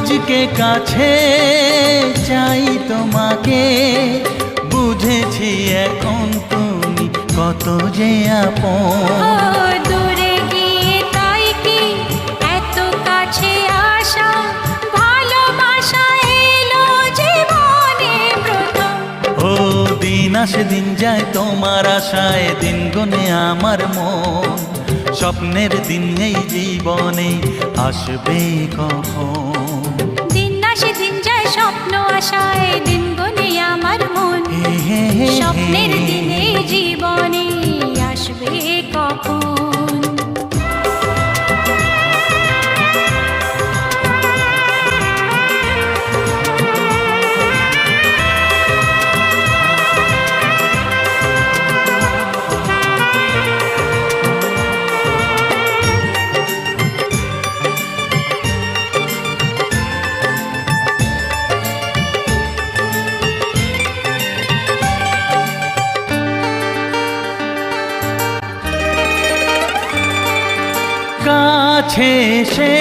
আজকে কাছে চাই তোমাকে, বুঝেছি এখন তুমি কত যে আপন। ও দূরে গিয়ে তাই কি এত কাছে আসা, ভালোবাসা এলো জীবনে প্রথম। ও দিন আসে দিন যায় তোমার আশায়, দিন গুনে আমার মন। স্বপ্নের দিন এই জীবনে আসবে কখন? দিন আসে দিন যায় স্বপ্ন আশায়, দিন গুনে আমার মন। হে হে হে স্বপ্নের দিনে জীবনে আসবে কখন? কাছে এসে